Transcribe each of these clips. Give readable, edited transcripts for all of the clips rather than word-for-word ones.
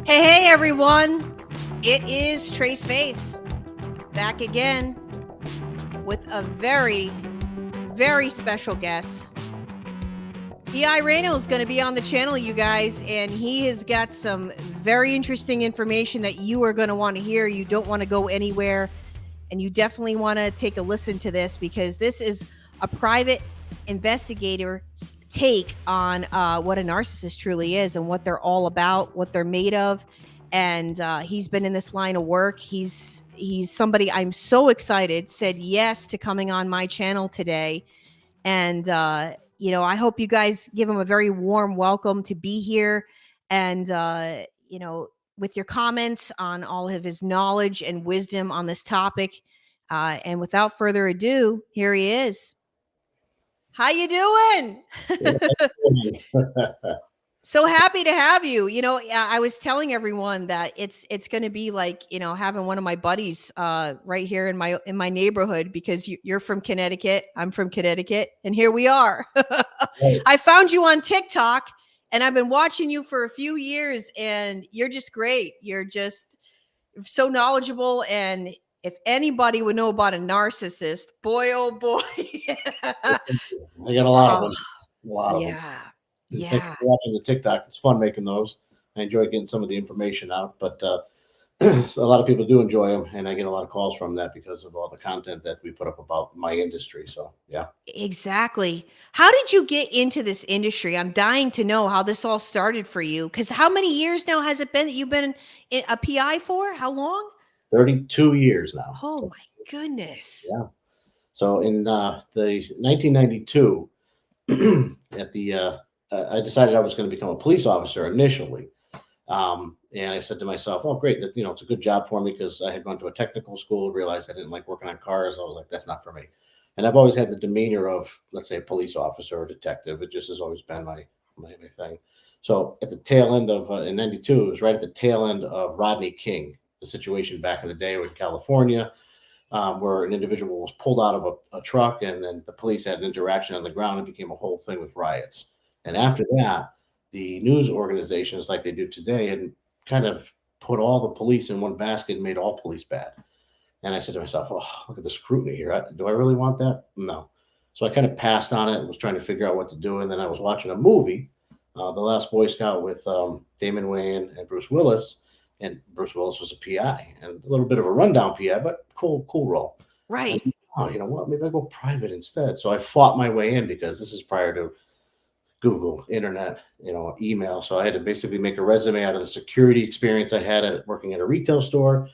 Hey, everyone. It is Trace Face back again with a very, very special guest. P.I. Reno is going to be on the channel, you guys, and he has got some very interesting information that you are going to want to hear. You don't want to go anywhere, and you definitely want to take a listen to this because this is a private investigator's take on what a narcissist truly is and what they're all about, what they're made of. And he's been in this line of work. He's somebody I'm so excited said yes to coming on my channel today. And, I hope you guys give him a very warm welcome to be here. And, with your comments on all of his knowledge and wisdom on this topic. And without further ado, here he is. How you doing? So happy to have you. I was telling everyone that it's going to be like, having one of my buddies right here in my neighborhood because you're from Connecticut. I'm from Connecticut. And here we are. Right. I found you on TikTok and I've been watching you for a few years and you're just great. You're just so knowledgeable. And if anybody would know about a narcissist, boy, oh boy. I got a lot of them. A lot of them. Yeah. Thanks Yeah. for watching the TikTok. It's fun making those. I enjoy getting some of the information out, but so a lot of people do enjoy them, and I get a lot of calls from that because of all the content that we put up about my industry. So, yeah. Exactly. How did you get into this industry? I'm dying to know how this all started for you. Because how many years now has it been that you've been a PI for? How long? 32 years now. Oh, my goodness. Yeah. So in the 1992, at the I decided I was going to become a police officer initially. And I said to myself, oh, great. It's a good job for me because I had gone to a technical school, realized I didn't like working on cars. I was like, that's not for me. And I've always had the demeanor of, let's say, a police officer or detective. It just has always been my thing. So at the tail end of, in 92, it was right at the tail end of Rodney King, the situation back in the day in California, where an individual was pulled out of a truck and then the police had an interaction on the ground. It became a whole thing with riots. And after that, the news organizations like they do today had kind of put all the police in one basket and made all police bad. And I said to myself, oh, look at the scrutiny here. Do I really want that? No. So I kind of passed on it and was trying to figure out what to do. And then I was watching a movie, The Last Boy Scout with Damon Wayans and Bruce Willis. And Bruce Willis was a PI and a little bit of a rundown PI, but cool role. Right. Said, oh, you know what? Maybe I'll go private instead. So I fought my way in because this is prior to Google, internet, email. So I had to basically make a resume out of the security experience I had at working at a retail store.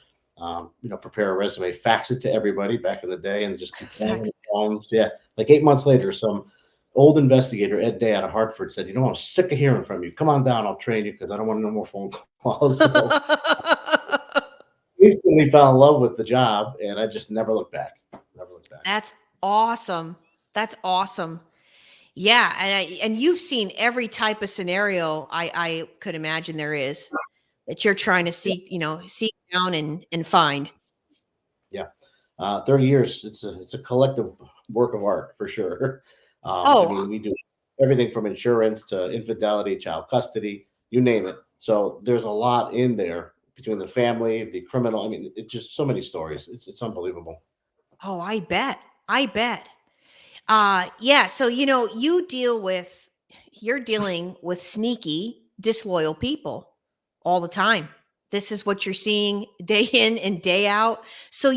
Prepare a resume, fax it to everybody back in the day, and just keep playing the phones. Yeah, like 8 months later, some old investigator, Ed Day out of Hartford, said, I'm sick of hearing from you. Come on down, I'll train you because I don't want no more phone calls. So instantly fell in love with the job, and I just never looked back. Never looked back. That's awesome. That's awesome. Yeah, and you've seen every type of scenario I could imagine there is that you're trying to seek down and find. Yeah, 30 years. It's a collective work of art for sure. We do everything from insurance to infidelity, child custody, you name it. So there's a lot in there between the family, the criminal. It's just so many stories. It's unbelievable. Oh, I bet. Yeah. So, you're dealing with sneaky, disloyal people all the time. This is what you're seeing day in and day out. So,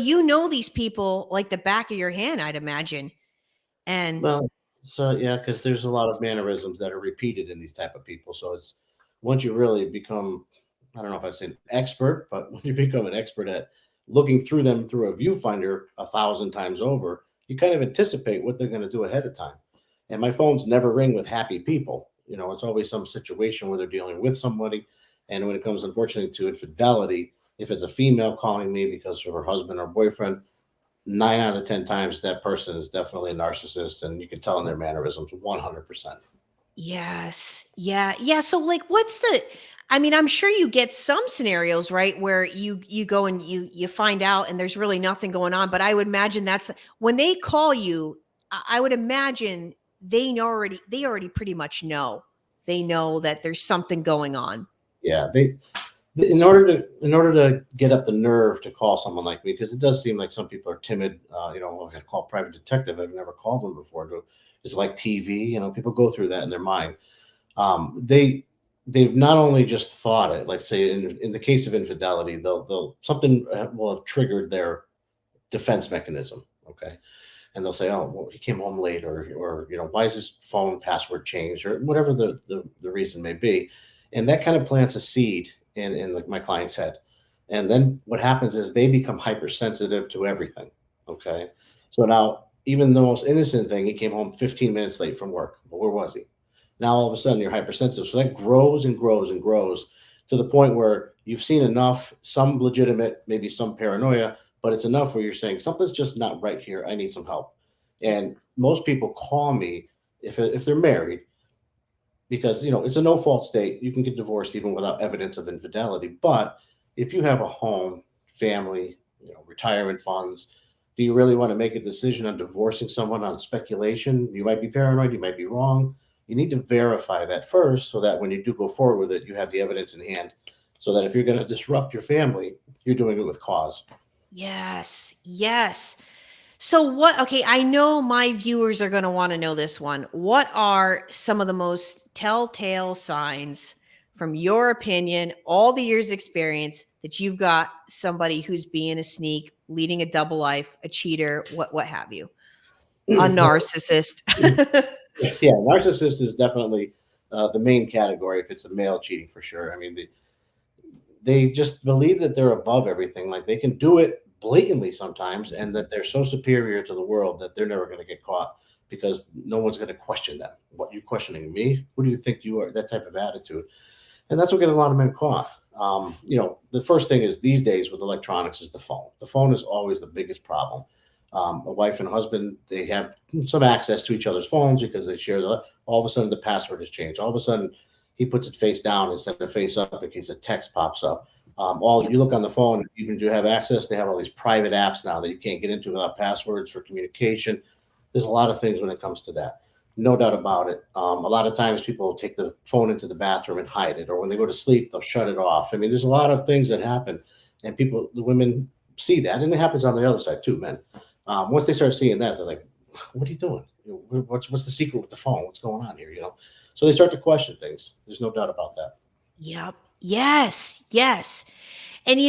these people like the back of your hand, I'd imagine. And yeah, because there's a lot of mannerisms that are repeated in these type of people. So it's once you really become, I don't know if I'd say an expert, but when you become an expert at looking through them through a viewfinder 1,000 times over, you kind of anticipate what they're going to do ahead of time. And my phones never ring with happy people. It's always some situation where they're dealing with somebody. And when it comes, unfortunately, to infidelity, if it's a female calling me because of her husband or boyfriend, 9 out of 10 times that person is definitely a narcissist. And you can tell in their mannerisms 100%. Yes. Yeah. So I'm sure you get some scenarios, right, where you go and you find out and there's really nothing going on. But I would imagine that's when they call you, I would imagine they already pretty much know. They know that there's something going on. Yeah. In order to get up the nerve to call someone like me, because it does seem like some people are timid. I got to call a private detective. I've never called one before. It's like TV. People go through that in their mind. They've not only just thought it, like say in the case of infidelity, they'll something will have triggered their defense mechanism. Okay, and they'll say, "Oh, well, he came home late," or why is his phone password changed, or whatever the reason may be, and that kind of plants a seed in like my client's head, and then what happens is they become hypersensitive to everything. Okay, so now even the most innocent thing, he came home 15 minutes late from work. Well, where was he? Now all of a sudden you're hypersensitive, so that grows and grows and grows to the point where you've seen enough, some legitimate, maybe some paranoia, but it's enough where you're saying something's just not right here. I need some help. And most people call me if they're married because it's a no fault state. You can get divorced even without evidence of infidelity. But if you have a home, family, retirement funds, do you really want to make a decision on divorcing someone on speculation? You might be paranoid, you might be wrong. You need to verify that first so that when you do go forward with it, you have the evidence in hand. So that if you're going to disrupt your family, you're doing it with cause. Yes. Yes. So what okay, I know my viewers are going to want to know this one. What are some of the most telltale signs from your opinion, all the years experience that you've got somebody who's being a sneak, leading a double life, a cheater, what have you? A Well, narcissist. yeah, narcissist is definitely the main category if it's a male cheating for sure. I mean, they just believe that they're above everything. Like they can do it blatantly sometimes, and that they're so superior to the world that they're never going to get caught because no one's going to question them. What, you questioning me? Who do you think you are? That type of attitude, and that's what get a lot of men caught. The first thing is these days with electronics is the phone. The phone is always the biggest problem. A wife and husband, they have some access to each other's phones because they share all of a sudden the password has changed. All of a sudden he puts it face down instead of face up in case a text pops up. All Yep. you look on the phone, if you can do have access, they have all these private apps now that you can't get into without passwords for communication. There's a lot of things when it comes to that. No doubt about it. A lot of times people take the phone into the bathroom and hide it, or when they go to sleep, they'll shut it off. I mean, there's a lot of things that happen, and the women see that, and it happens on the other side too, men. Once they start seeing that, they're like, "What are you doing? What's the secret with the phone? What's going on here?" So they start to question things. There's no doubt about that. Yep. Yes. Yes. And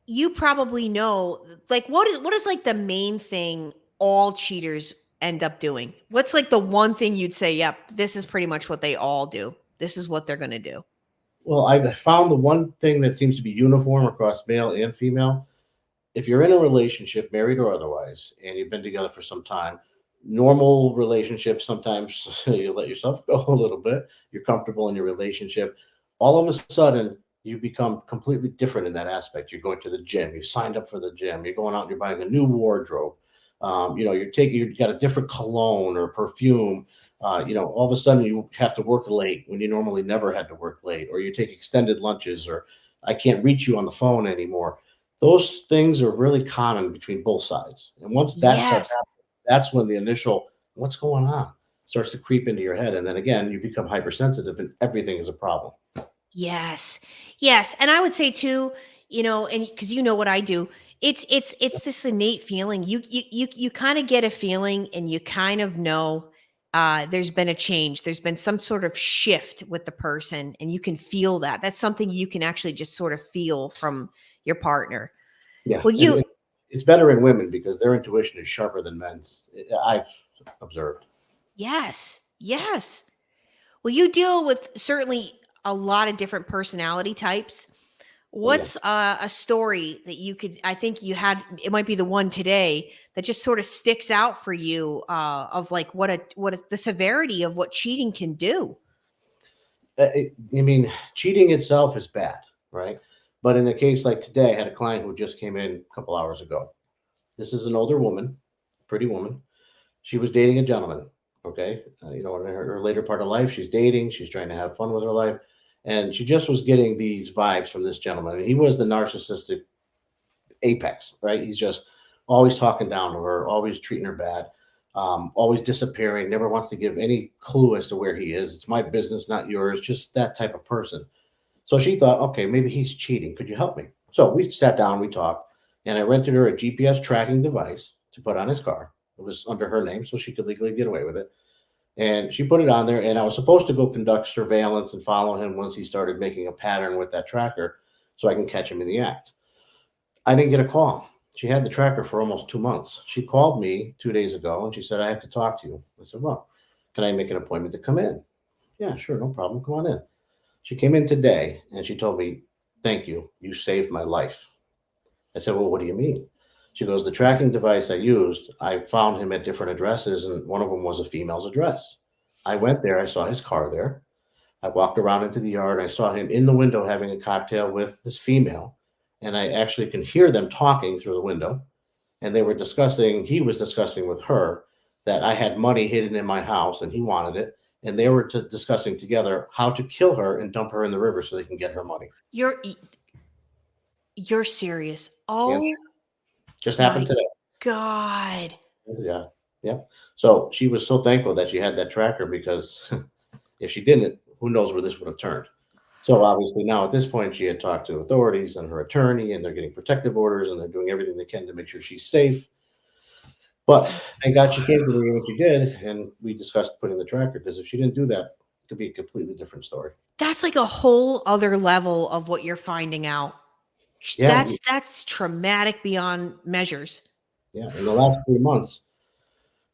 you probably know like what is like the main thing all cheaters end up doing? What's like the one thing you'd say, yep, this is pretty much what they all do. This is what they're going to do. Well, I've found the one thing that seems to be uniform across male and female. If you're in a relationship, married or otherwise, and you've been together for some time, normal relationships, sometimes you let yourself go a little bit. You're comfortable in your relationship. All of a sudden, you become completely different in that aspect. You're going to the gym. You signed up for the gym. You're going out and you're buying a new wardrobe. You've got a different cologne or perfume. All of a sudden you have to work late when you normally never had to work late, or you take extended lunches, or I can't reach you on the phone anymore. Those things are really common between both sides. And once that starts Yes. happening, that's when the initial "what's going on" starts to creep into your head. And then again, you become hypersensitive and everything is a problem. Yes. Yes, and I would say too, and because you know what I do, it's this innate feeling. You kind of get a feeling, and you kind of know there's been a change. There's been some sort of shift with the person, and you can feel that. That's something you can actually just sort of feel from your partner. Yeah. Well, And you it's better in women because their intuition is sharper than men's. I've observed. yes, yes. Well, you deal with certainly a lot of different personality types. Oh, yeah. What's a story that you could I think you had it might be the one today that just sort of sticks out for you, of like the severity of what cheating can do? I mean, cheating itself is bad, right? But in a case like today, I had a client who just came in a couple hours ago. This is an older woman, pretty woman. She was dating a gentleman. Okay, in her later part of life, she's dating. She's trying to have fun with her life, and she just was getting these vibes from this gentleman. And he was the narcissistic apex, right? He's just always talking down to her, always treating her bad, always disappearing, never wants to give any clue as to where he is. It's my business, not yours. Just that type of person. So she thought, okay, maybe he's cheating. Could you help me? So we sat down, we talked, and I rented her a GPS tracking device to put on his car. It was under her name, so she could legally get away with it. And she put it on there, and I was supposed to go conduct surveillance and follow him once he started making a pattern with that tracker so I can catch him in the act. I didn't get a call. She had the tracker for almost 2 months. She called me 2 days ago and she said, I have to talk to you. I said, well, can I make an appointment to come in? Yeah, sure, no problem. Come on in. She came in today and she told me, thank you. You saved my life. I said, well, what do you mean? She goes, the tracking device I used, I found him at different addresses, and one of them was a female's address. I went there, I saw his car there. I walked around into the yard. I saw him in the window having a cocktail with this female, and I actually can hear them talking through the window. And they were discussing, he was discussing with her that I had money hidden in my house and he wanted it. And they were discussing together how to kill her and dump her in the river so they can get her money. You're serious. Yeah, Oh just my happened today. God. Yeah. Yeah. So she was so thankful that she had that tracker because if she didn't, who knows where this would have turned. So obviously now at this point, she had talked to authorities and her attorney, and they're getting protective orders and they're doing everything they can to make sure she's safe. But thank God she came to me when she did, and we discussed putting the tracker, because if she didn't do that, it could be a completely different story. That's like a whole other level of what you're finding out. Yeah, That's traumatic beyond measures. yeah. In the last 3 months,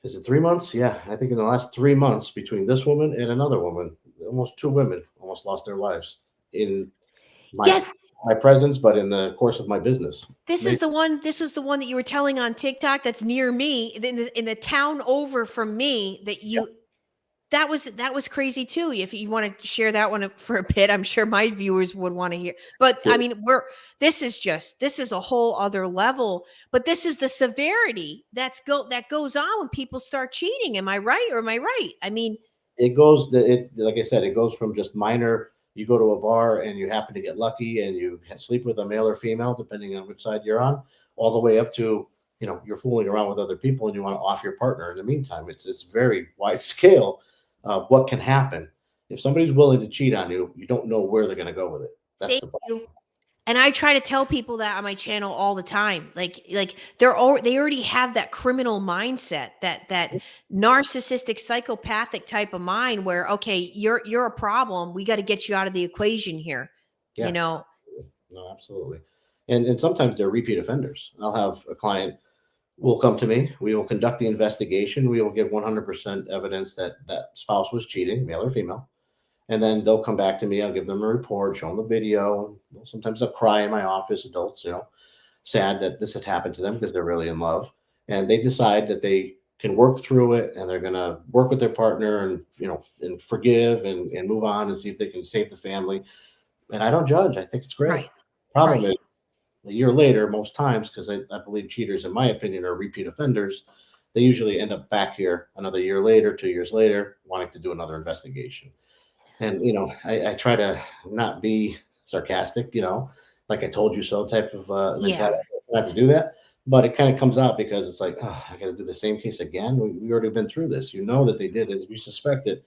is it 3 months? Yeah, I think in the last 3 months between this woman and another woman, almost two women almost lost their lives in my Yes, my presence, but in the course of my business. this They, is the one. This was the one that you were telling on TikTok. That's near me, in the town over from me. That was crazy too. If you want to share that one for a bit, I'm sure my viewers would want to hear. But I mean, this is a whole other level. But this is the severity that goes on when people start cheating. Am I right or am I right? I mean, it goes like I said, it goes from just minor, you go to a bar and you happen to get lucky and you sleep with a male or female depending on which side you're on, all the way up to, you're fooling around with other people and you want to off your partner in the meantime. It's very wide scale of what can happen. If somebody's willing to cheat on you, you don't know where they're going to go with it. That's thank the problem. you. And I try to tell people that on my channel all the time. Like they already have that criminal mindset, that narcissistic psychopathic type of mind where, okay, you're a problem. We got to get you out of the equation here. You Yeah, know. no, absolutely. And sometimes they're repeat offenders. I'll have a client will come to me. We will conduct the investigation. We will get 100% evidence that that spouse was cheating, male or female. And then they'll come back to me. I'll give them a report, show them the video. Sometimes they'll cry in my office, adults, sad that this had happened to them because they're really in love. And they decide that they can work through it and they're going to work with their partner and, and forgive and move on and see if they can save the family. And I don't judge. I think it's great. Right. Problem Right. is, a year later, most times, because I believe cheaters, in my opinion, are repeat offenders, they usually end up back here another year later, 2 years later, wanting to do another investigation. And, I try to not be sarcastic, like I told you so type of Yeah. mentality, not to do that. But it kind of comes out because it's like, oh, I got to do the same case again. We already been through this. You know that they did it. You suspect it.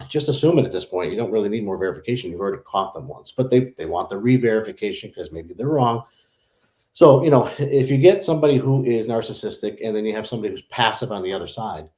Just assume it at this point. You don't really need more verification. You've already caught them once. But they want the re-verification because maybe they're wrong. So, if you get somebody who is narcissistic and then you have somebody who's passive on the other side,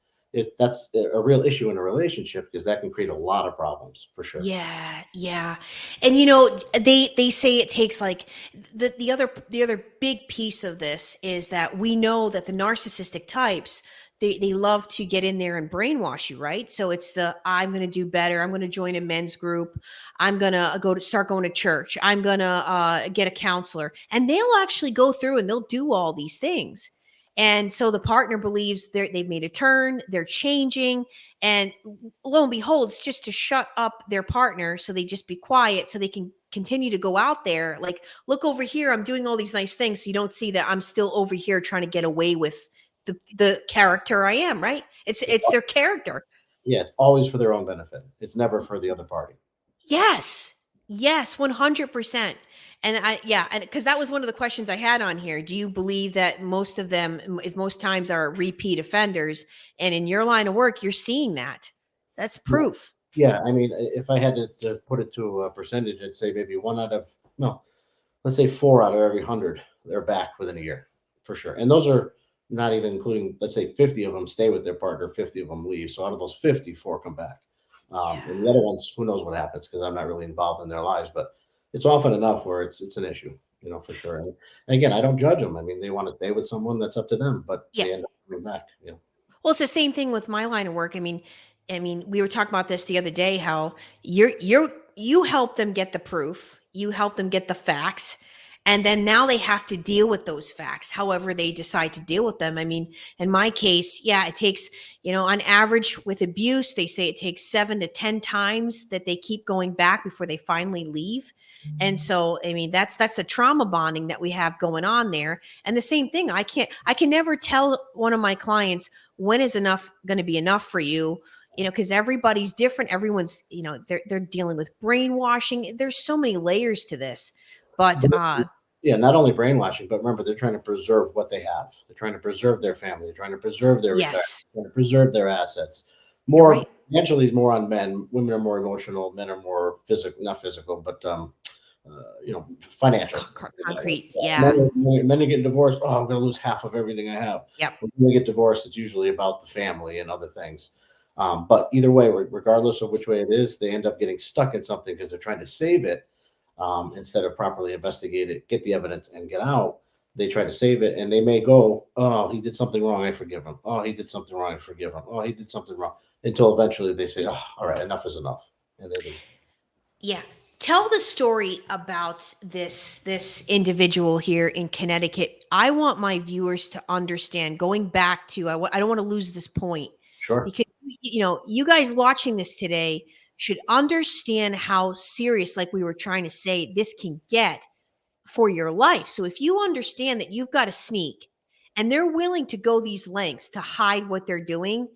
that's a real issue in a relationship because that can create a lot of problems for sure. Yeah, yeah. And they say it takes like the other big piece of this is that we know that the narcissistic types, they love to get in there and brainwash you, right? So it's I'm going to do better. I'm going to join a men's group. I'm going to start going to church. I'm going to get a counselor. And they'll actually go through and they'll do all these things. And so the partner believes they've made a turn, they're changing, and lo and behold, it's just to shut up their partner so they just be quiet so they can continue to go out there. Like, look over here, I'm doing all these nice things. So you don't see that I'm still over here trying to get away with the character I am, right? It's their character. Yeah, it's always for their own benefit. It's never for the other party. Yes. Yes, 100%. And and because that was one of the questions I had on here. Do you believe that most of them, if most times, are repeat offenders? And in your line of work, you're seeing that. That's Yeah. proof. Yeah, I mean, if I had to put it to a percentage, I'd say maybe one out of no, let's say 4 out of every 100, they're back within a year for sure. And those are not even including, let's say 50 of them stay with their partner, 50 of them leave. So out of those 50, 4 come back. And the Yeah. other ones, who knows what happens because I'm not really involved in their lives, but it's often enough where it's an issue, for sure. And again, I don't judge them. I mean, they want to stay with someone, that's up to them, but Yeah. they end up coming back. Well, it's the same thing with my line of work. I mean, we were talking about this the other day. How you help them get the proof, you help them get the facts, and then now they have to deal with those facts. However, they decide to deal with them. I mean, in my case, yeah, it takes on average with abuse, they say it takes 7 to 10 times that they keep going back before they finally leave. And so, I mean, that's a trauma bonding that we have going on there. And the same thing, I can never tell one of my clients when is enough going to be enough for you, because everybody's different. Everyone's, they're dealing with brainwashing. There's so many layers to this. But Yeah, not only brainwashing, but remember, they're trying to preserve what they have. They're trying to preserve their family. They're trying to preserve their retirement. yes, They're trying to preserve their assets. you're More right. financially is more on men. Women are more emotional. Men are more physical, not physical, but financial. Concrete. Men, Yeah. men are getting divorced. Oh, I'm going to lose half of everything I have. Yep. When they get divorced, it's usually about the family and other things. But either way, regardless of which way it is, they end up getting stuck in something because they're trying to save it instead of properly investigate it, get the evidence, and get out. They try to save it, and they may go, "Oh, he did something wrong. I forgive him. Oh, he did something wrong. I forgive him. Oh, he did something wrong." Until eventually they say, "Oh, all right, enough is enough," and they leave. Yeah. Tell the story about this individual here in Connecticut. I want my viewers to understand, going back to I don't want to lose this point, Sure. because you guys watching this today should understand how serious, like we were trying to say, this can get for your life. So if you understand that you've got a sneak and they're willing to go these lengths to hide what they're doing,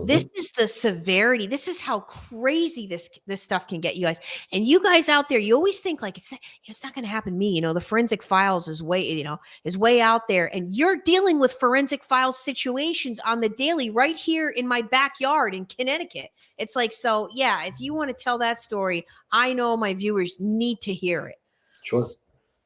this Hmm. is the severity. This is how crazy this stuff can get, you guys. And you guys out there, you always think like it's not going to happen to me. The forensic files is way out there, and you're dealing with forensic files situations on the daily right here in my backyard in Connecticut. It's like, so yeah, if you want to tell that story, I know my viewers need to hear it. Sure.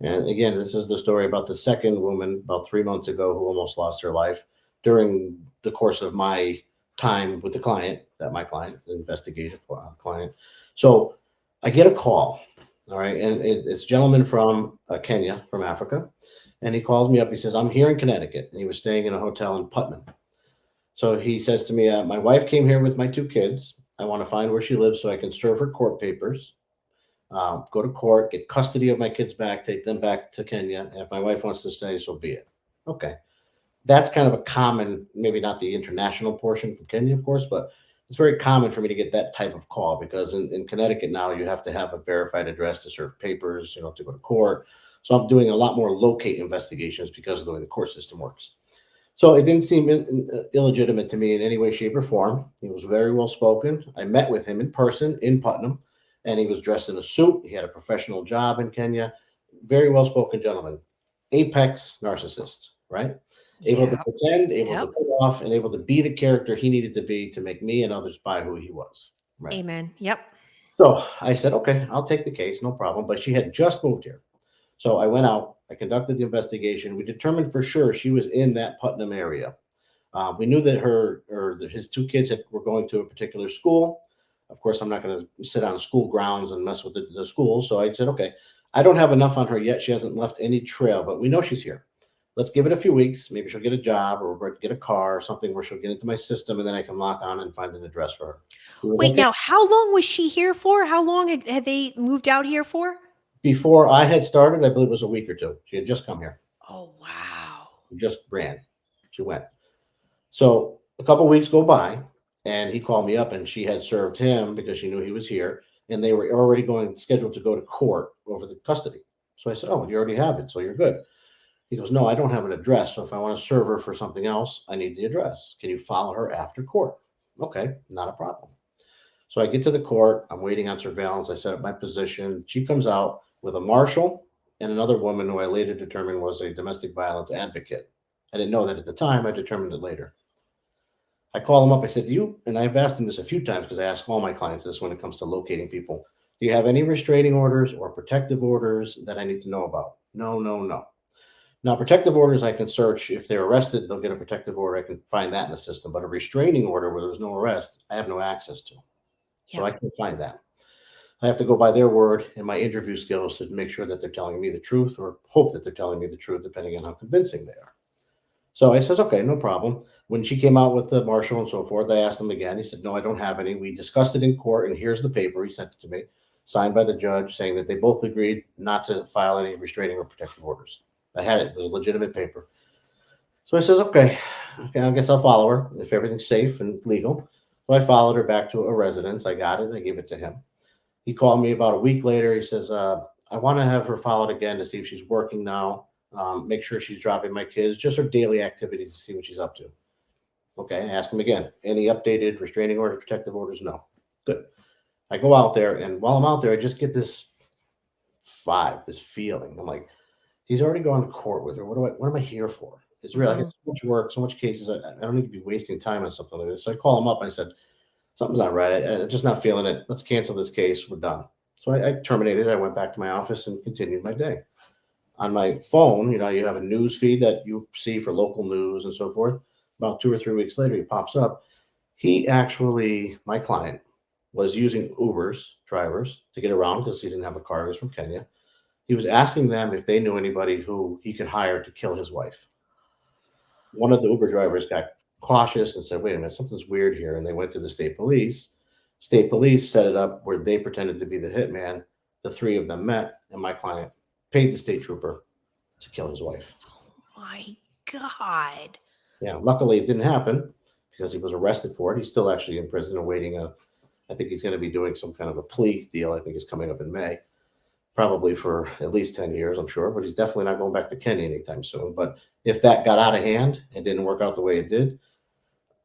And again, this is the story about the second woman about 3 months ago who almost lost her life during the course of my time with the client, that my client, the investigative client. So I get a call, all right, and it's a gentleman from Kenya, from Africa, and he calls me up. He says, "I'm here in Connecticut," and he was staying in a hotel in Putnam. So he says to me, "My wife came here with my 2 kids. I want to find where she lives so I can serve her court papers, go to court, get custody of my kids back, take them back to Kenya. And if my wife wants to stay, so be it." Okay. That's kind of a common, maybe not the international portion from Kenya, of course, but it's very common for me to get that type of call because in Connecticut now you have to have a verified address to serve papers, to go to court. So I'm doing a lot more locate investigations because of the way the court system works. So it didn't seem illegitimate to me in any way, shape, or form. He was very well spoken. I met with him in person in Putnam, and he was dressed in a suit. He had a professional job in Kenya. Very well spoken gentleman. Apex narcissist, right? Able to Yeah. pretend, able to Yep. pull off, and able to be the character he needed to be to make me and others buy who he was. Right. Amen. Yep. So I said, okay, I'll take the case, no problem. But she had just moved here. So I went out, I conducted the investigation. We determined for sure she was in that Putnam area. We knew that his 2 kids were going to a particular school. Of course, I'm not going to sit on school grounds and mess with the school. So I said, okay, I don't have enough on her yet. She hasn't left any trail, but we know she's here. Let's give it a few weeks. Maybe she'll get a job or get a car or something where she'll get into my system, and then I can lock on and find an address for her. He was Wait, okay. now, how long was she here for? How long had they moved out here for? Before I had started, I believe it was a week or two. She had just come here. Oh, wow. She just ran. She went. So a couple weeks go by, and he called me up, and she had served him because she knew he was here, and they were already going scheduled to go to court over the custody. So I said, "Oh, you already have it, so you're good." He goes, "No, I don't have an address. So if I want to serve her for something else, I need the address. Can you follow her after court?" Okay, not a problem. So I get to the court. I'm waiting on surveillance. I set up my position. She comes out with a marshal and another woman who I later determined was a domestic violence advocate. I didn't know that at the time. I determined it later. I call him up. I said, and I've asked him this a few times because I ask all my clients this when it comes to locating people. Do you have any restraining orders or protective orders that I need to know about? No, no, no. Now, protective orders, I can search. If they're arrested, they'll get a protective order. I can find that in the system. But a restraining order where there's no arrest, I have no access to. So Yep. I can find that. I have to go by their word and my interview skills to make sure that they're telling me the truth, or hope that they're telling me the truth, depending on how convincing they are. So I says, okay, no problem. When she came out with the marshal and so forth, I asked him again. He said, no, I don't have any. We discussed it in court, and here's the paper. He sent it to me, signed by the judge, saying that they both agreed not to file any restraining or protective orders. I had it. It was a legitimate paper. So I says, okay, I guess I'll follow her if everything's safe and legal. So I followed her back to a residence. I got it. I gave it to him. He called me about a week later. He says, I want to have her followed again to see if she's working now. Make sure she's dropping my kids, just her daily activities to see what she's up to. Okay, I ask him again. Any updated restraining order, protective orders? No. Good. I go out there, and while I'm out there, I just get this vibe, this feeling. I'm like, he's already gone to court with her. What am I here for? It's real. I Mm-hmm. got so much work, so much cases. I don't need to be wasting time on something like this. So I call him up. And I said, something's not right. I'm just not feeling it. Let's cancel this case. We're done. So I terminated. I went back to my office and continued my day. On my phone, you have a news feed that you see for local news and so forth. About 2 or 3 weeks later, he pops up. My client, was using drivers to get around because he didn't have a car. He was from Kenya. He was asking them if they knew anybody who he could hire to kill his wife. One of the Uber drivers got cautious and said, wait a minute, something's weird here. And they went to the state police. State police set it up where they pretended to be the hitman. The three of them met, and my client paid the state trooper to kill his wife. My God. Yeah, luckily it didn't happen because he was arrested for it. He's still actually in prison awaiting I think he's going to be doing some kind of a plea deal. I think is coming up in May, probably for at least 10 years, I'm sure, but he's definitely not going back to Kenya anytime soon. But if that got out of hand and didn't work out the way it did,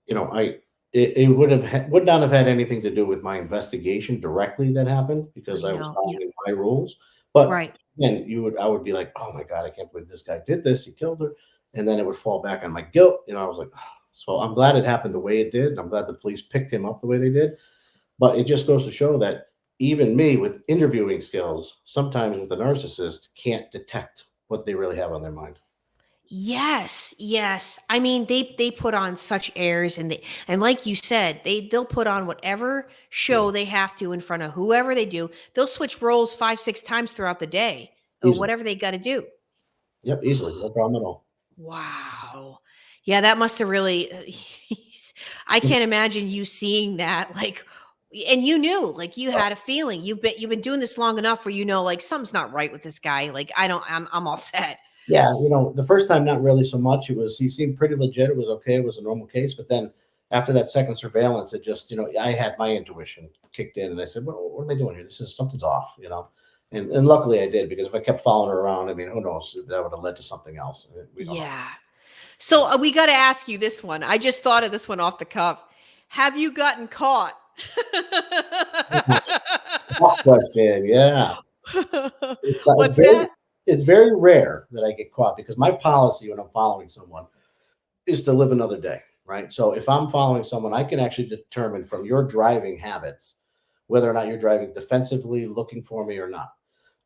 it would not have had anything to do with my investigation directly that happened because I I was know. Yeah. following my rules. But Right. then I would be like, oh my God, I can't believe this guy did this. He killed her. And then it would fall back on my guilt. I was like, oh. So I'm glad it happened the way it did. And I'm glad the police picked him up the way they did. But it just goes to show that even me with interviewing skills, sometimes with a narcissist, can't detect what they really have on their mind. Yes, yes. I mean, they put on such airs, and like you said, they'll put on whatever Yeah, show they have to in front of whoever they do. They'll switch roles 5, 6 times throughout the day or easily. whatever they got to do. Yep, easily. No problem at all. Wow. Yeah, that must have really. I can't imagine you seeing that. Like, and you knew, like, you had a feeling. You've been doing this long enough where like something's not right with this guy. Like, I'm all set. Yeah, the first time, not really so much. He seemed pretty legit. It was okay. It was a normal case. But then after that second surveillance, it just, I had my intuition kicked in and I said, well, what am I doing here? Something's off. And luckily I did because if I kept following her around, I mean, who knows? That would have led to something else. We don't know. Yeah. So we got to ask you this one. I just thought of this one off the cuff. Have you gotten caught? Tough question. Yeah. It's What's very that? it's very rare that I get caught because my policy when I'm following someone is to live another day, right? So if I'm following someone, I can actually determine from your driving habits whether or not you're driving defensively, looking for me or not.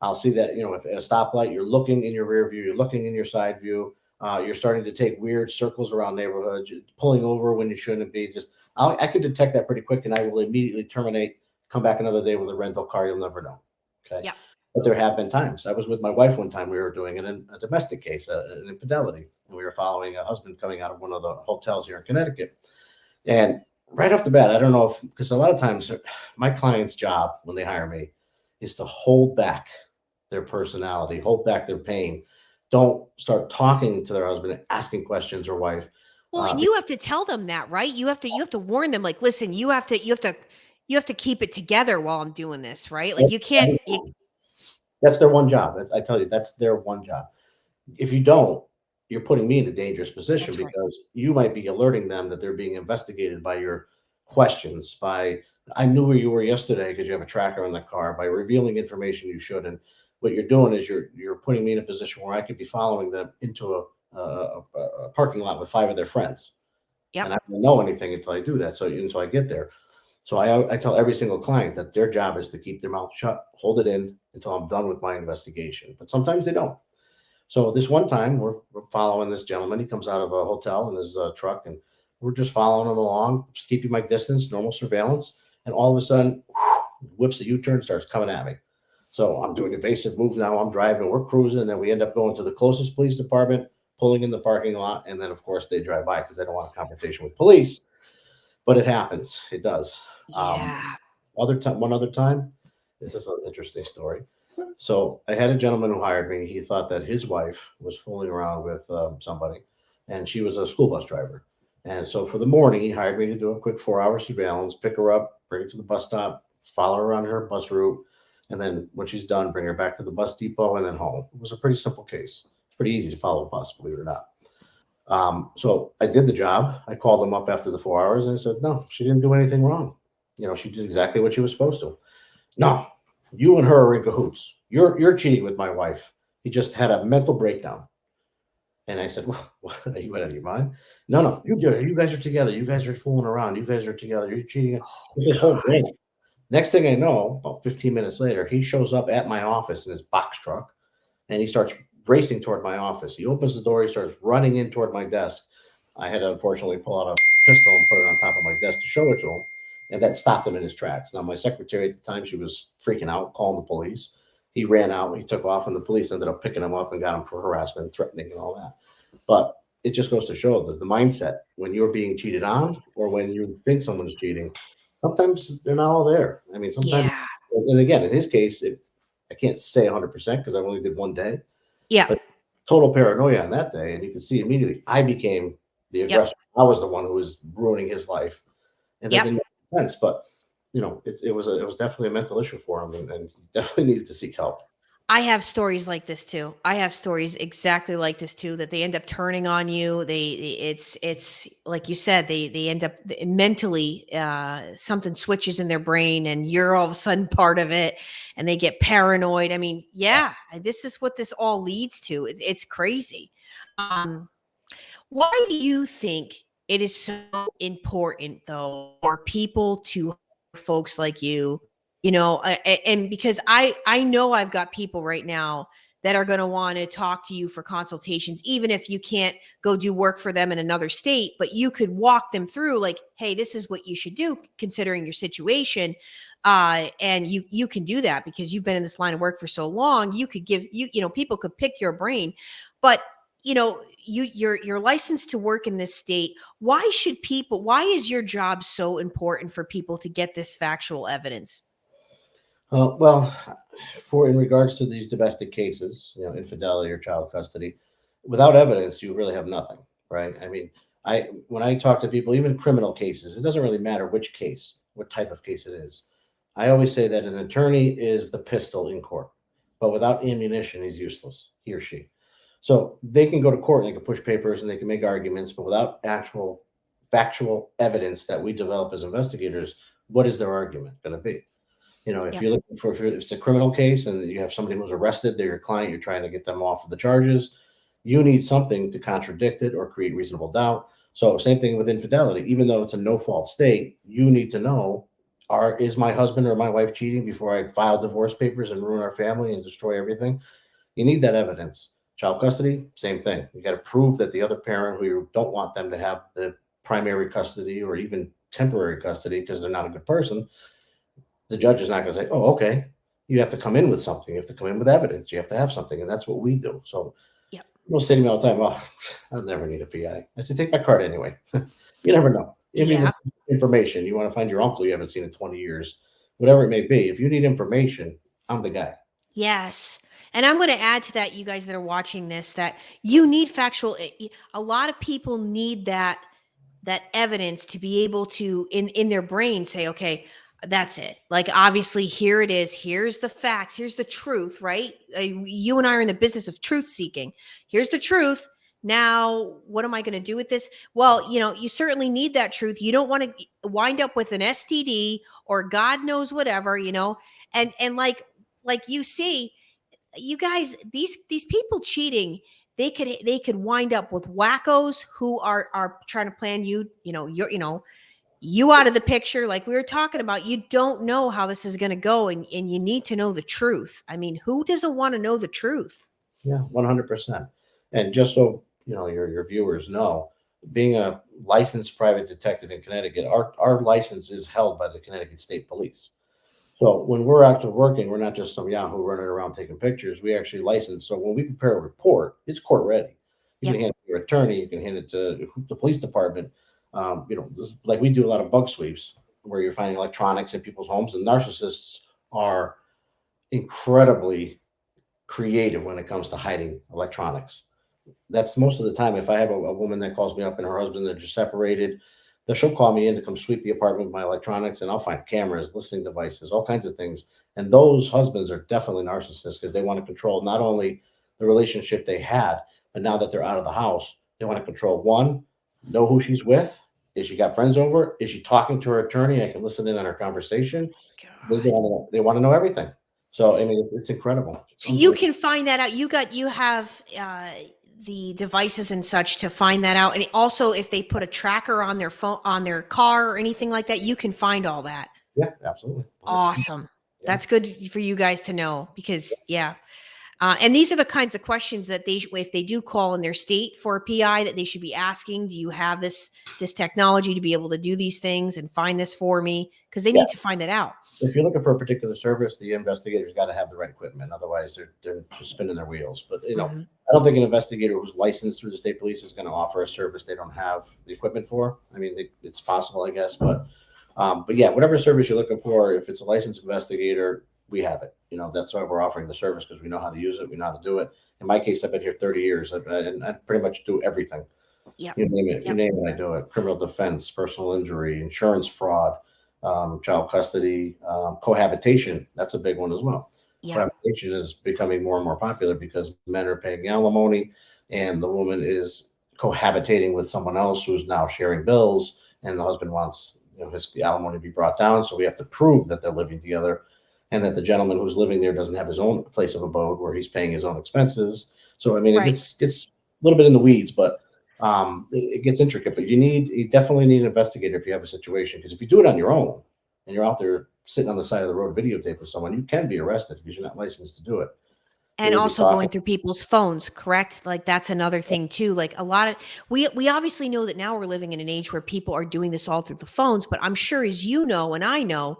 I'll see that, if at a stoplight, you're looking in your rear view, you're looking in your side view, you're starting to take weird circles around neighborhoods, you're pulling over when you shouldn't be. I can detect that pretty quick and I will immediately terminate, come back another day with a rental car. You'll never know. Okay. Yeah. But there have been times. I was with my wife one time. We were doing a domestic case, an infidelity, and we were following a husband coming out of one of the hotels here in Connecticut. And right off the bat, I don't know because a lot of times my client's job when they hire me is to hold back their personality, hold back their pain. Don't start talking to their husband and asking questions or wife. Well, and you have to tell them that, right? You have to warn them, like, listen, you have to keep it together while I'm doing this, right? Like, you can't. That's their one job. I tell you, that's their one job. If you don't, you're putting me in a dangerous position That's right. because you might be alerting them that they're being investigated by your questions, by I knew where you were yesterday because you have a tracker in the car, by revealing information you shouldn't. What you're doing is you're putting me in a position where I could be following them into a parking lot with 5 of their friends. Yep. and I don't know anything until I do that. So until I get there. So I tell every single client that their job is to keep their mouth shut, hold it in until I'm done with my investigation. But sometimes they don't. So this one time, we're following this gentleman. He comes out of a hotel in his truck, and we're just following him along, just keeping my distance, normal surveillance. And all of a sudden, whips a U-turn, starts coming at me. So I'm doing evasive moves now. I'm driving, we're cruising, and then we end up going to the closest police department, pulling in the parking lot, and then of course they drive by because they don't want a confrontation with police. But it happens. It does. Um, Yeah. one other time, this is an interesting story. So I had a gentleman who hired me. He thought that his wife was fooling around with somebody, and she was a school bus driver. And so for the morning, he hired me to do a quick 4 hour surveillance, pick her up, bring her to the bus stop, follow her on her bus route, and then when she's done, bring her back to the bus depot and then home. It was a pretty simple case. It's pretty easy to follow a bus, believe it or not. So I did the job. I called him up after the 4 hours and I said, no, she didn't do anything wrong. She did exactly what she was supposed to. No, you and her are in cahoots. You're cheating with my wife. He just had a mental breakdown. And I said, well, what, are you out of your mind? No, no, you guys are together. You guys are fooling around. You guys are together. You're cheating. Oh This whole God. thing. Next thing I know, about 15 minutes later, he shows up at my office in his box truck and he starts racing toward my office. He opens the door, he starts running in toward my desk. I had to unfortunately pull out a pistol and put it on top of my desk to show it to him. And that stopped him in his tracks. Now, my secretary at the time, she was freaking out, calling the police. He ran out, he took off, and the police ended up picking him up and got him for harassment, threatening, and all that. But it just goes to show that the mindset when you're being cheated on or when you think someone's cheating, sometimes they're not all there. I mean, sometimes, Yeah. and again, in his case, I can't say 100% because I only did one day, Yeah. but total paranoia on that day. And you can see immediately I became the Yep. aggressor. I was the one who was ruining his life. And that Yep. didn't make sense. But, it was definitely a mental issue for him. And he definitely needed to seek help. I have stories like this too. I have stories exactly like this too, that they end up turning on you. It's like you said, they end up mentally, something switches in their brain and you're all of a sudden part of it and they get paranoid. I mean, yeah, this is what this all leads to. It's crazy. Um, why do you think it is so important, though, for people to hire folks like you? And because I know I've got people right now that are going to want to talk to you for consultations, even if you can't go do work for them in another state, but you could walk them through, like, hey, this is what you should do considering your situation. And you can do that because you've been in this line of work for so long. You could give people could pick your brain, but you're licensed to work in this state. Why is your job so important for people to get this factual evidence? Well, for in regards to these domestic cases, infidelity or child custody, without evidence, you really have nothing, right? I mean, I when I talk to people, even criminal cases, it doesn't really matter which case, what type of case it is. I always say that an attorney is the pistol in court, but without ammunition, he's useless, he or she. So they can go to court and they can push papers and they can make arguments, but without actual factual evidence that we develop as investigators, what is their argument going to be? If Yep. you're looking for, if it's a criminal case and you have somebody who's arrested, they're your client, you're trying to get them off of the charges, you need something to contradict it or create reasonable doubt. So same thing with infidelity. Even though it's a no fault state, you need to know, is my husband or my wife cheating before I file divorce papers and ruin our family and destroy everything? You need that evidence. Child custody, same thing. You got to prove that the other parent who you don't want them to have the primary custody or even temporary custody because they're not a good person, the judge is not going to say, "Oh, okay." You have to come in with something. You have to come in with evidence. You have to have something, and that's what we do. So Yep. people say to me all the time, "Oh, I'll never need a PI." I say, "Take my card anyway." You never know. I mean, Yep. information. You want to find your uncle you haven't seen in 20 years, whatever it may be. If you need information, I'm the guy. Yes. And I'm going to add to that, you guys that are watching this, that you need factual. A lot of people need that evidence to be able to in their brain say, okay, that's it. Like, obviously, here it is. Here's the facts. Here's the truth, right? You and I are in the business of truth seeking. Here's the truth. Now, what am I going to do with this? Well, you certainly need that truth. You don't want to wind up with an STD or God knows whatever, and like you see, you guys, these people cheating, they could wind up with wackos who are trying to plan you out of the picture, like we were talking about. You don't know how this is going to go, and you need to know the truth. I mean, who doesn't want to know the truth? Yeah, 100%. And just so your viewers know, being a licensed private detective in Connecticut, our license is held by the Connecticut State Police. So when we're out working, we're not just some Yahoo running around taking pictures. We actually license. So when we prepare a report, it's court ready. You Yep. can hand it to your attorney. You can hand it to the police department. Like we do a lot of bug sweeps where you're finding electronics in people's homes, and narcissists are incredibly creative when it comes to hiding electronics. That's most of the time. If I have a woman that calls me up and her husband, they're just separated, she'll call me in to come sweep the apartment with my electronics, and I'll find cameras, listening devices, all kinds of things. And those husbands are definitely narcissists because they want to control not only the relationship they had, but now that they're out of the house, they want to control one, know who she's with. Is she got friends over? Is she talking to her attorney? I can listen in on her conversation. They God. want to know everything. So I mean, it's incredible. It's So you unbelievable. can find that out. You have the devices and such to find that out. And also, if they put a tracker on their phone, on their car, or anything like that, you can find all that. Yeah, absolutely. 100%. Awesome. Yeah. That's good for you guys to know, because yeah. And these are the kinds of questions that if they do call in their state for a PI, that they should be asking. Do you have this technology to be able to do these things and find this for me? Because they Yeah. need to find it out. If you're looking for a particular service, the investigator's got to have the right equipment. Otherwise, they're just spinning their wheels. But Mhm. I don't think an investigator who's licensed through the state police is going to offer a service they don't have the equipment for. I mean, it's possible, I guess, but yeah, whatever service you're looking for, if it's a licensed investigator, we have it. That's why we're offering the service, because we know how to use it, we know how to do it. In my case, I've been here 30 years, and I pretty much do everything. Yep. You name it, Yep. I do it. Criminal defense, personal injury, insurance fraud, child custody, cohabitation. That's a big one as well. Yep. Cohabitation is becoming more and more popular because men are paying alimony, and the woman is cohabitating with someone else who's now sharing bills, and the husband wants his alimony to be brought down. So we have to prove that they're living together, and that the gentleman who's living there doesn't have his own place of abode where he's paying his own expenses. So I mean, it Right. gets a little bit in the weeds, but it gets intricate. But you definitely need an investigator if you have a situation, because if you do it on your own and you're out there sitting on the side of the road videotaping someone, you can be arrested because you're not licensed to do it. And We'll be also going talking. through people's phones, correct? Like that's another thing too. Like a lot of we obviously know that now we're living in an age where people are doing this all through the phones, but I'm sure, as you know and I know,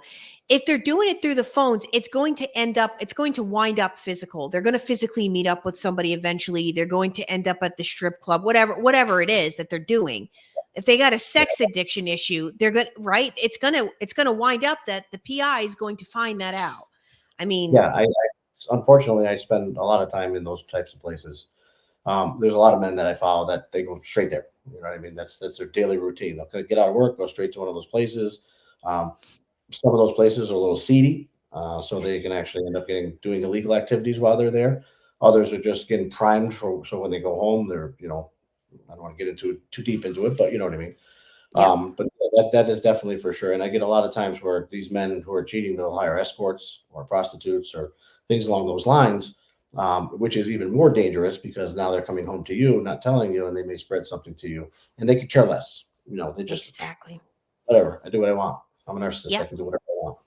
if they're doing it through the phones, it's going to wind up physical. They're going to physically meet up with somebody eventually. They're going to end up at the strip club, whatever it is that they're doing. If they got a sex addiction issue, they're going right. It's gonna wind up that the PI is going to find that out. I mean, Yeah, unfortunately I spend a lot of time in those types of places. There's a lot of men that I follow that they go straight there. You know what I mean? That's their daily routine. They'll get out of work, go straight to one of those places. Um, some of those places are a little seedy, so they can actually end up doing illegal activities while they're there. Others are just getting primed so when they go home, they're I don't want to get into too deep into it, but you know what I mean. yep. But that is definitely for sure. And I get a lot of times where these men who are cheating, they'll hire escorts or prostitutes or things along those lines, which is even more dangerous because now they're coming home to you, not telling you, and they may spread something to you, and they could care less. They just Exactly. whatever. I do what I want. I'm a narcissist. I Yep. can do whatever I want.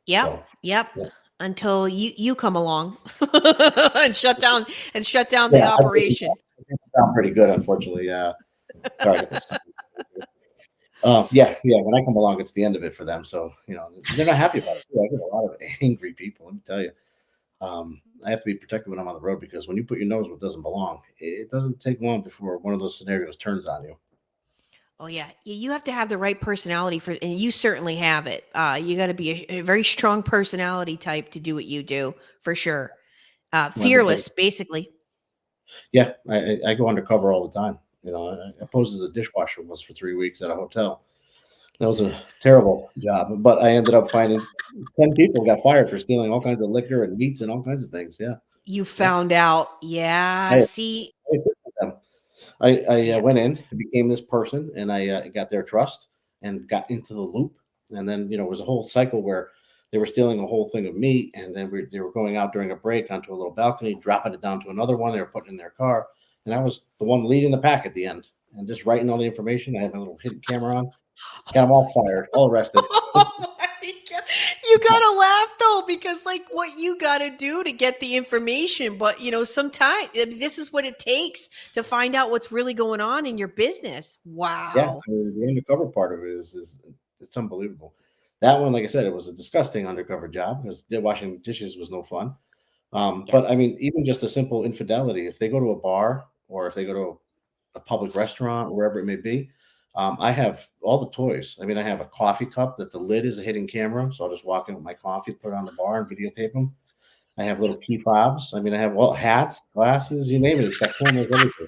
Yep. So Yep. yeah, Until you come along and shut down the yeah, operation. I sound pretty good, unfortunately. Sorry. I got this. Yeah. When I come along, it's the end of it for them. So they're not happy about it. I get a lot of angry people. Let me tell you. I have to be protected when I'm on the road, because when you put your nose where it doesn't belong, it doesn't take long before one of those scenarios turns on you. Oh yeah, you have to have the right personality for, and you certainly have it. You got to be a very strong personality type to do what you do, for sure. Well, the Fearless, basically. Yeah, I go undercover all the time. I posed as a dishwasher once for 3 weeks at a hotel. That was a terrible job, but I ended up finding 10 people got fired for stealing all kinds of liquor and meats and all kinds of things. Yeah, You yeah. found out, yeah. I, See, I assisted them. I yeah, went in, became this person, and I got their trust and got into the loop. And then it was a whole cycle where they were stealing a whole thing of meat, and then they were going out during a break onto a little balcony, dropping it down to another one. They were putting in their car, and I was the one leading the pack at the end and just writing all the information. I had my little hidden camera on, got them all fired, all arrested. Oh my God. You gotta laugh though, because like what you gotta do to get the information, but sometimes this is what it takes to find out what's really going on in your business. Yeah, Wow. I mean, the undercover part of it is it's unbelievable. That one, like I said, it was a disgusting undercover job because washing dishes was no fun. Yeah. But I mean, even just a simple infidelity, if they go to a bar or if they go to a public restaurant, wherever it may be, I have all the toys. I mean, I have a coffee cup that the lid is a hidden camera. So I'll just walk in with my coffee, put it on the bar and videotape them. I have little Yep. key fobs. I mean, I have all hats, glasses, you name it. It's got cameras, everything.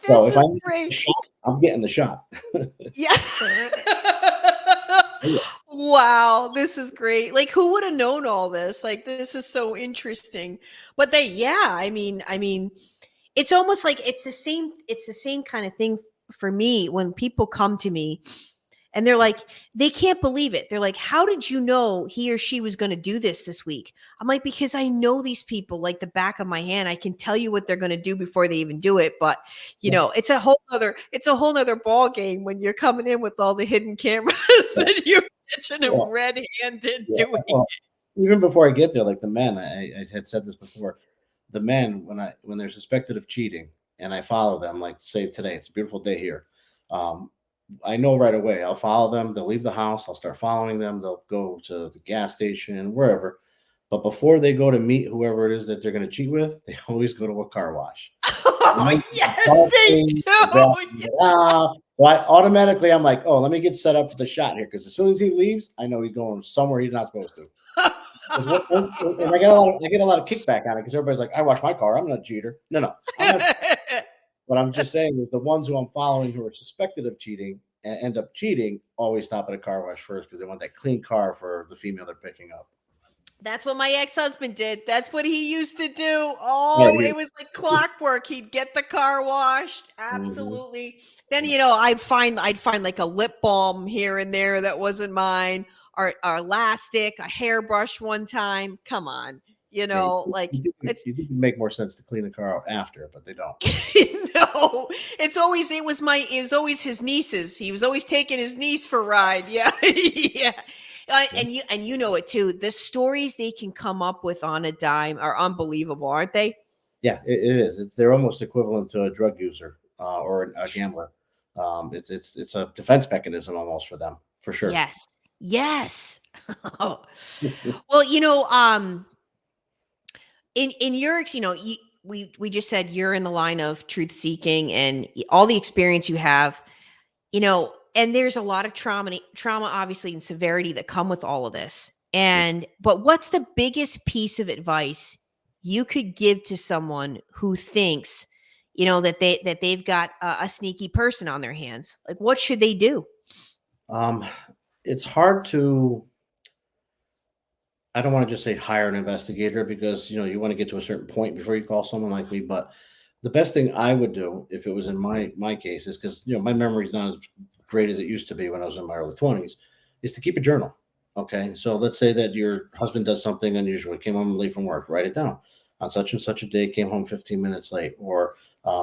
So This if I is need great. a shot, I'm getting the shot. Yeah. Wow, this is great. Like who would have known all this? Like this is so interesting. But yeah, I mean it's almost like it's the same kind of thing for me when people come to me and they're like they can't believe it. They're like, "How did you know he or she was going to do this week?" I'm like, "Because I know these people like the back of my hand. I can tell you what they're going to do before they even do it." But, Yeah, it's a whole other ball game when you're coming in with all the hidden cameras yeah, and you're catching them well, red-handed yeah. doing Well, it. even before I get there, like the men, I had said this before. The men, when they're suspected of cheating, and I follow them, like say today, it's a beautiful day here. Um, I know right away. I'll follow them. They'll leave the house. I'll start following them. They'll go to the gas station, wherever. But before they go to meet whoever it is that they're going to cheat with, they always go to a car wash. And Oh, then yes, they talking, do. it off. So I automatically, I'm like, oh, let me get set up for the shot here because as soon as he leaves, I know he's going somewhere he's not supposed to. Because and I get a lot of kickback on it because everybody's like, I wash my car. I'm not a cheater. No, no, I'm not. What I'm just saying is the ones who I'm following who are suspected of cheating and end up cheating always stop at a car wash first because they want that clean car for the female they're picking up. That's what my ex-husband did. That's what he used to do. Right Oh, here. it was like clockwork. He'd get the car washed. Hmm. Absolutely. Then, I'd find like a lip balm here and there that wasn't mine, or elastic, a hairbrush one time. Come on. Yeah, Like it's you think it make more sense to clean the car out after, but they don't. no, it was always his nieces. He was always taking his niece for a ride. Yeah. Yeah. Yeah, And you know it too. The stories they can come up with on a dime are unbelievable, aren't they? yeah, it is. They're almost equivalent to a drug user or a gambler. It's a defense mechanism almost for them, for sure. Yes. Yes. Oh. Well, in your we just said you're in the line of truth seeking and all the experience you have, and there's a lot of trauma obviously and severity that come with all of this. But what's the biggest piece of advice you could give to someone who thinks, that they've got a sneaky person on their hands? Like what should they do? Um, it's hard to. I don't want to just say hire an investigator because you want to get to a certain point before you call someone like me. But the best thing I would do if it was in my case is because my memory is not as great as it used to be when I was in my early 20s, is to keep a journal. Okay, so let's say that your husband does something unusual, came home late from work, write it down. On such and such a day, came home 15 minutes late, or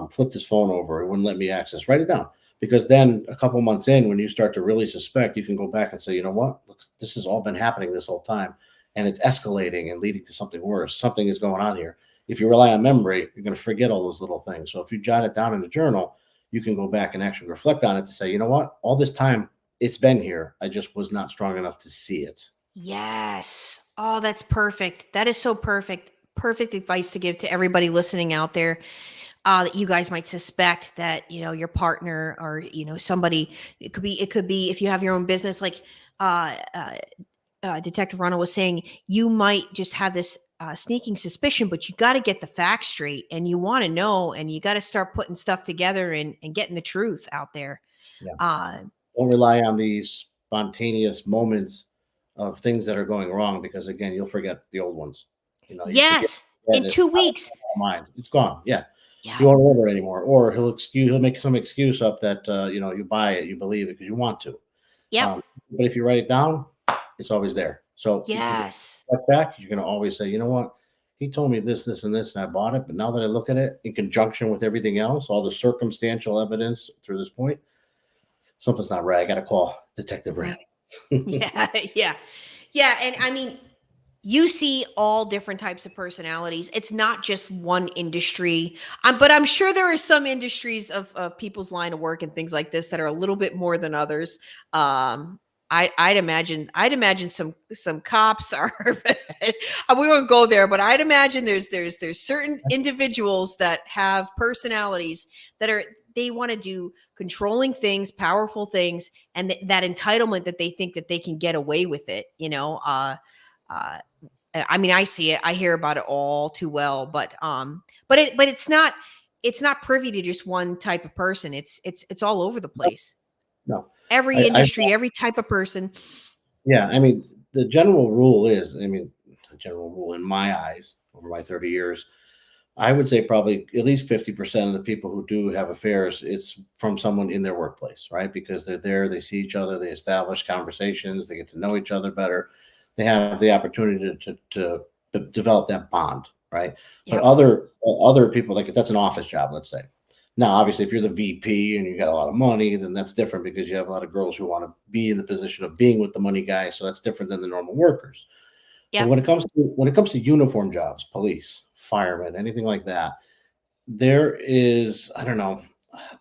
flipped his phone over, it wouldn't let me access. Write it down because then a couple months in, when you start to really suspect, you can go back and say, you know what, look, this has all been happening this whole time and it's escalating and leading to something worse. Something is going on here. If you rely on memory, you're going to forget all those little things. So if you jot it down in a journal, you can go back and actually reflect on it to say, you know what, all this time it's been here. I just was not strong enough to see it. Yes. Oh, that's perfect. That is so perfect. Perfect advice to give to everybody listening out there. That you guys might suspect that your partner or somebody. It could be if you have your own business, like uh, uh, Detective Ronald was saying, you might just have this sneaking suspicion, but you got to get the facts straight, and you want to know, and you got to start putting stuff together and getting the truth out there. Yeah. Uh, Don't rely on these spontaneous moments of things that are going wrong because again, you'll forget the old ones. You forget yes, that in it's 2 weeks. mind. It's gone. Yeah. Yeah. You won't remember it anymore. Or he'll make some excuse up that you buy it, you believe it because you want to. Yep. But if you write it down, it's always there. So if you Yes. step back, you're gonna always say, you know what? he told me this, this, and this, and I bought it. But now that I look at it in conjunction with everything else, all the circumstantial evidence through this point, something's not right. I got to call Detective Mhm. Randy. Yeah, yeah. Yeah, and I mean, you see all different types of personalities. It's not just one industry, but I'm sure there are some industries of people's line of work and things like this that are a little bit more than others. Um, I'd imagine some cops are. We won't go there, but I'd imagine there's certain individuals that have personalities that are they want to do controlling things, powerful things, and that entitlement that they think that they can get away with it. Uh, I mean, I see it. I hear about it all too well, but it's not privy to just one type of person. It's all over the No, place. no. Every I industry, every type of person. yeah, I mean, the general rule is, I mean, the general rule in my eyes over my 30 years, I would say probably at least 50% of the people who do have affairs, it's from someone in their workplace, right? Because they're there, they see each other, they establish conversations, they get to know each other better, they have the opportunity to develop that bond, right? But Yep. other people, like if that's an office job, let's say. Now, obviously, if you're the VP and you got a lot of money, then that's different because you have a lot of girls who want to be in the position of being with the money guy. So that's different than the normal workers. But Yep. when it comes to uniform jobs, police, firemen, anything like that, there is, I don't know,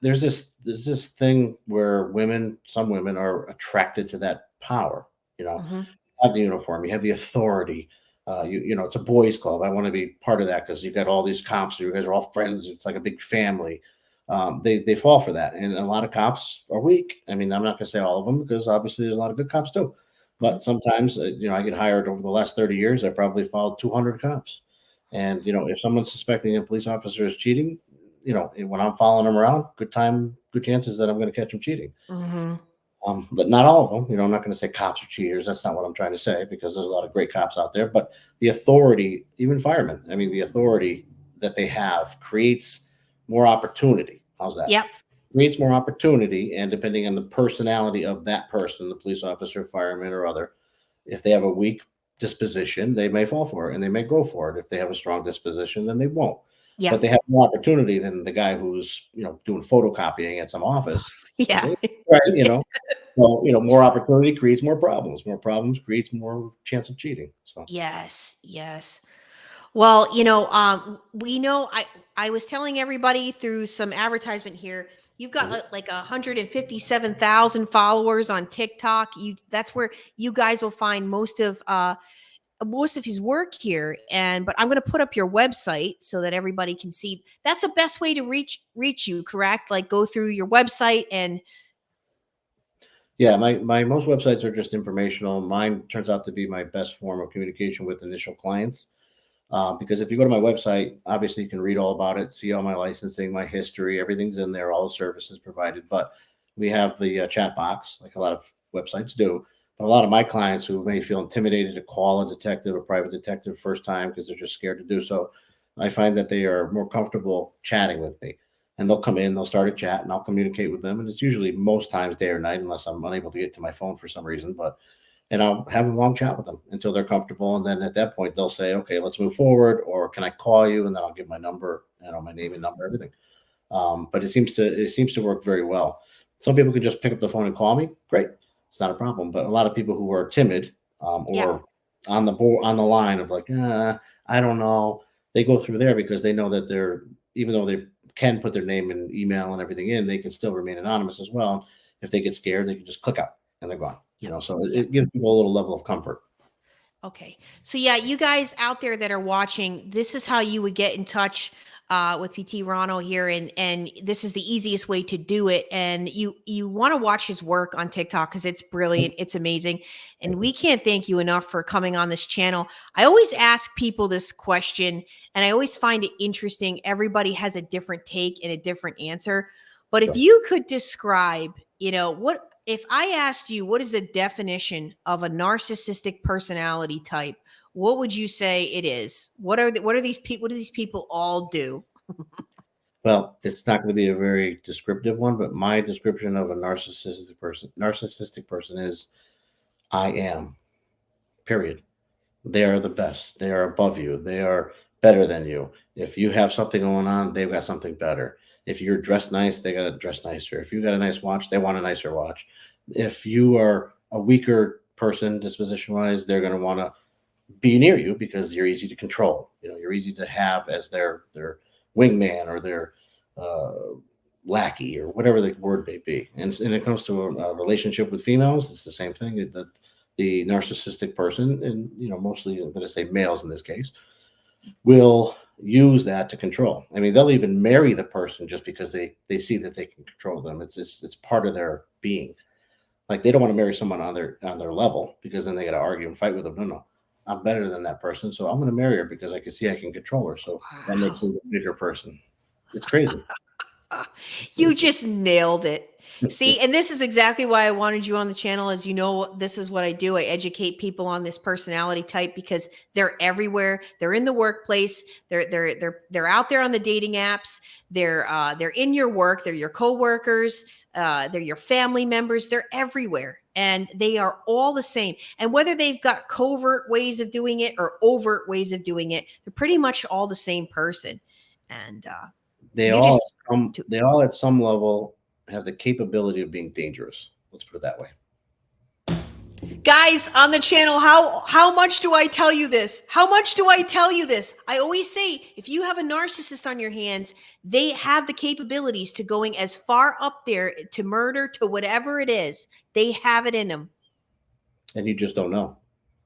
there's this thing where some women are attracted to that power. You know, Hmm. you have the uniform, you have the authority. It's a boys' club. I want to be part of that because you got all these cops. You guys are all friends. It's like a big family. They fall for that, and a lot of cops are weak. I mean, I'm not going to say all of them because obviously there's a lot of good cops too. Hmm. But sometimes, I get hired over the last 30 years. I probably followed 200 cops, and if someone's suspecting a police officer is cheating, when I'm following them around, good chances that I'm going to catch them cheating. Hmm. But not all of them. I'm not going to say cops are cheaters. That's not what I'm trying to say because there's a lot of great cops out there. But the authority, even firemen, I mean, the authority that they have creates more opportunity. How's that? Yep. Creates more opportunity. And depending on the personality of that person, the police officer, fireman, or other, if they have a weak disposition, they may fall for it and they may go for it. If they have a strong disposition, then they won't. But Yep. they have more opportunity than the guy who's, doing photocopying at some office. Yeah. Right. Well, more opportunity creates more problems. More problems creates more chance of cheating. So Yes. Yes. Well, we know I was telling everybody through some advertisement here, you've got mhm. like 157,000 followers on TikTok. That's where you guys will find most of his work here. But I'm going to put up your website so that everybody can see. That's the best way to reach you, correct? Like go through your website and Yeah, my most websites are just informational. Mine turns out to be my best form of communication with initial clients. Because if you go to my website, obviously you can read all about it, see all my licensing, my history, everything's in there, all the services provided. But we have the chat box, like a lot of websites do. But a lot of my clients who may feel intimidated to call a detective, a private detective, first time because they're just scared to do so, I find that they are more comfortable chatting with me. And they'll come in, they'll start a chat, and I'll communicate with them. And it's usually most times day or night, unless I'm unable to get to my phone for some reason. But and I'll have a long chat with them until they're comfortable. And then at that point, they'll say, okay, let's move forward, or can I call you? And then I'll give my number, my name and number, everything. But it seems to work very well. Some people could just pick up the phone and call me. Great, it's not a problem. But a lot of people who are timid yeah. or on the line of like, I don't know, they go through there because they know that they're even though they can put their name and email and everything in, they can still remain anonymous as well. If they get scared, they can just click out and they're gone. Yep. So it, Yep. it gives people a little level of comfort. Okay. So yeah, you guys out there that are watching, this is how you would get in touch with PT Ronald here, and this is the easiest way to do it. And you want to watch his work on TikTok because it's brilliant, it's amazing, and we can't thank you enough for coming on this channel. I always ask people this question, and I always find it interesting. Everybody has a different take and a different answer, but if So, you could describe, what if I asked you what is the definition of a narcissistic personality type, what would you say it is? What are these people? What do these people all do? well, it's not going to be a very descriptive one, but my description of a narcissistic person is I am. Period. They are the best. They are above you. They are better than you. If you have something going on, they've got something better. If you're dressed nice, they got to dress nicer. If you got a nice watch, they want a nicer watch. If you are a weaker person disposition wise, they're going to want to be near you because you're easy to control. You're easy to have as their wingman or their uh, lackey or whatever the word may be. And it comes to a relationship with females, it's the same thing. The narcissistic person, and mostly I'm going to say males in this case, will use that to control. I mean, they'll even marry the person just because they see that they can control them. It's part of their being. Like they don't want to marry someone on their level because then they got to argue and fight with them. No, I'm better than that person, so I'm going to marry her because I can see I can control her. So that makes me a bigger person. It's crazy. You just nailed it. See, and this is exactly why I wanted you on the channel. As you know, this is what I do. I educate people on this personality type because they're everywhere. They're in the workplace. They're out there on the dating apps. They're in your work. They're your coworkers. They're your family members. They're everywhere, and they are all the same. And whether they've got covert ways of doing it or overt ways of doing it, they're pretty much all the same person. And They you all just they all at some level have the capability of being dangerous. Let's put it that way. guys on the channel, how much do I tell you this? How much do I tell you this? I always say, if you have a narcissist on your hands, they have the capabilities to going as far up there to murder, to whatever it is. They have it in them. And you just don't know.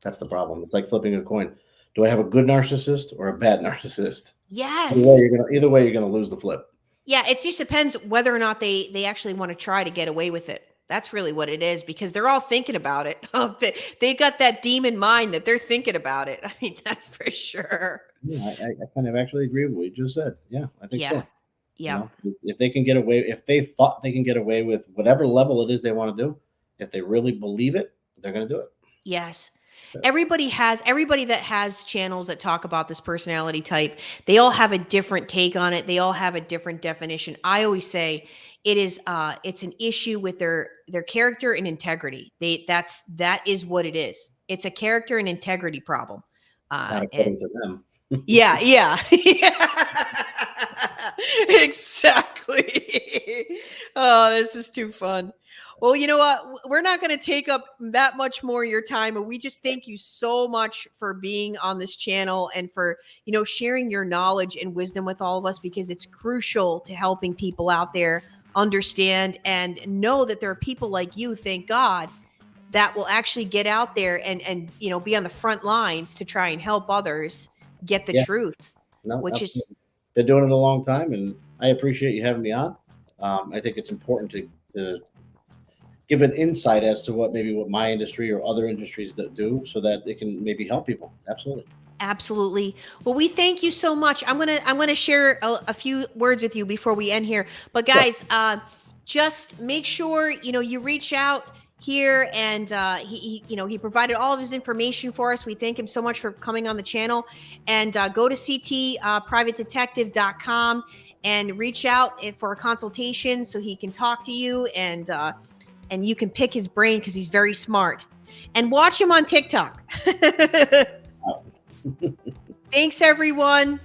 That's the problem. It's like flipping a coin. Do I have a good narcissist or a bad narcissist? Yes. Either way, you're gonna lose the flip. Yeah, it just depends whether or not they actually want to try to get away with it. That's really what it is, because they're all thinking about it. They got that demon mind that they're thinking about it. I mean, that's for sure. Yeah, I kind of actually agree with what you just said. Yeah, I think so. Yeah. If they can get away, if they thought they can get away with whatever level it is they want to do, if they really believe it, they're going to do it. Yes. Everybody that has channels that talk about this personality type, they all have a different take on it. They all have a different definition. I always say it's an issue with their character and integrity. That is what it is. It's a character and integrity problem. Not according to them. Yeah. Exactly. Oh, this is too fun. Well, you know what? We're not going to take up that much more of your time, but we just thank you so much for being on this channel and for, sharing your knowledge and wisdom with all of us, because it's crucial to helping people out there understand and know that there are people like you, thank God, that will actually get out there and be on the front lines to try and help others get the truth. No, which absolutely. is Been doing it a long time, and I appreciate you having me on. I think it's important to give an insight as to what my industry or other industries that do, so that it can maybe help people. Absolutely. Well, we thank you so much. I'm gonna share a few words with you before we end here. But guys, just make sure you reach out here, and he provided all of his information for us. We thank him so much for coming on the channel. And go to ctprivatedetective.com and reach out for a consultation so he can talk to you, and you can pick his brain because he's very smart. And watch him on TikTok. Thanks, everyone.